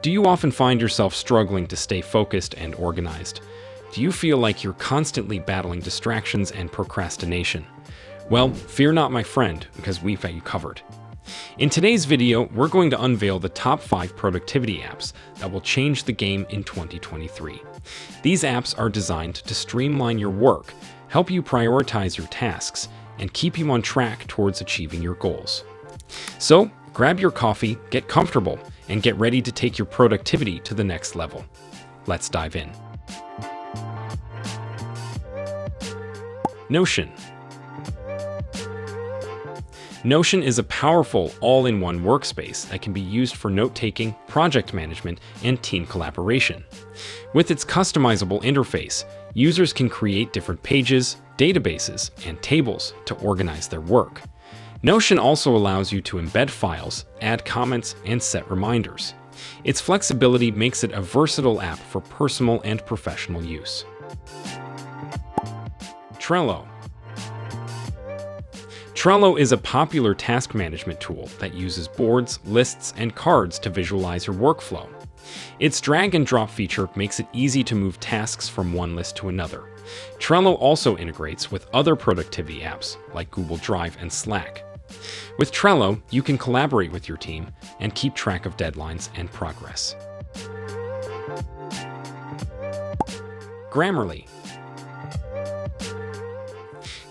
Do you often find yourself struggling to stay focused and organized? Do you feel like you're constantly battling distractions and procrastination? Well, fear not, my friend, because we've got you covered. In today's video, we're going to unveil the top 5 productivity apps that will change the game in 2023. These apps are designed to streamline your work, help you prioritize your tasks, and keep you on track towards achieving your goals. So, grab your coffee, get comfortable, and get ready to take your productivity to the next level. Let's dive in. Notion. Notion is a powerful, all-in-one workspace that can be used for note-taking, project management, and team collaboration. With its customizable interface, users can create different pages, databases, and tables to organize their work. Notion also allows you to embed files, add comments, and set reminders. Its flexibility makes it a versatile app for personal and professional use. Trello. Trello is a popular task management tool that uses boards, lists, and cards to visualize your workflow. Its drag-and-drop feature makes it easy to move tasks from one list to another. Trello also integrates with other productivity apps like Google Drive and Slack. With Trello, you can collaborate with your team and keep track of deadlines and progress. Grammarly.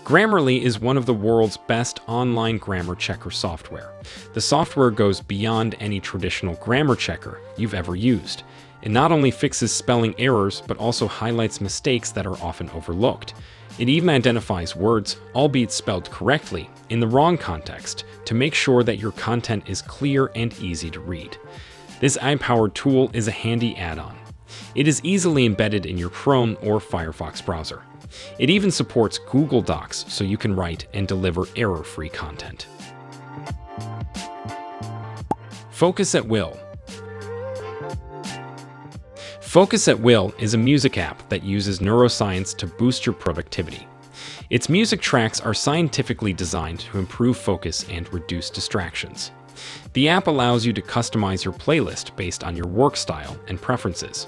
Grammarly is one of the world's best online grammar checker software. The software goes beyond any traditional grammar checker you've ever used. It not only fixes spelling errors, but also highlights mistakes that are often overlooked. It even identifies words, albeit spelled correctly, in the wrong context to make sure that your content is clear and easy to read. This AI-powered tool is a handy add-on. It is easily embedded in your Chrome or Firefox browser. It even supports Google Docs, so you can write and deliver error-free content. Focus at Will. Focus at Will is a music app that uses neuroscience to boost your productivity. Its music tracks are scientifically designed to improve focus and reduce distractions. The app allows you to customize your playlist based on your work style and preferences.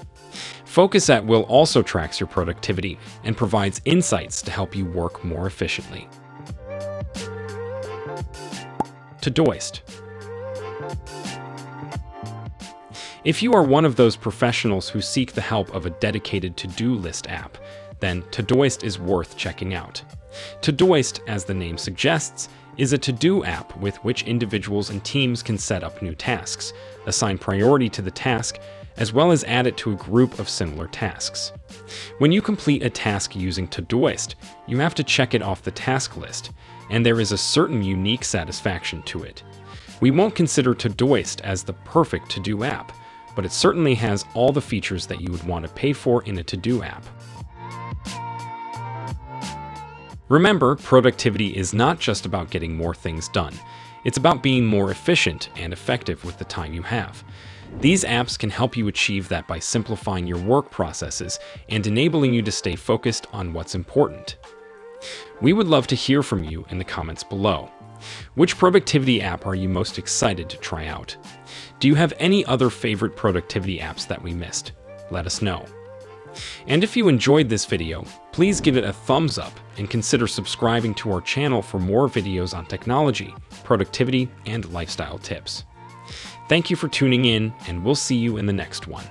Focus at Will also tracks your productivity and provides insights to help you work more efficiently. Todoist. If you are one of those professionals who seek the help of a dedicated to-do list app, then Todoist is worth checking out. Todoist, as the name suggests, is a to-do app with which individuals and teams can set up new tasks, assign priority to the task, as well as add it to a group of similar tasks. When you complete a task using Todoist, you have to check it off the task list, and there is a certain unique satisfaction to it. We won't consider Todoist as the perfect to-do app, but it certainly has all the features that you would want to pay for in a to-do app. Remember, productivity is not just about getting more things done. It's about being more efficient and effective with the time you have. These apps can help you achieve that by simplifying your work processes and enabling you to stay focused on what's important. We would love to hear from you in the comments below. Which productivity app are you most excited to try out? Do you have any other favorite productivity apps that we missed? Let us know. And if you enjoyed this video, please give it a thumbs up and consider subscribing to our channel for more videos on technology, productivity, and lifestyle tips. Thank you for tuning in, and we'll see you in the next one.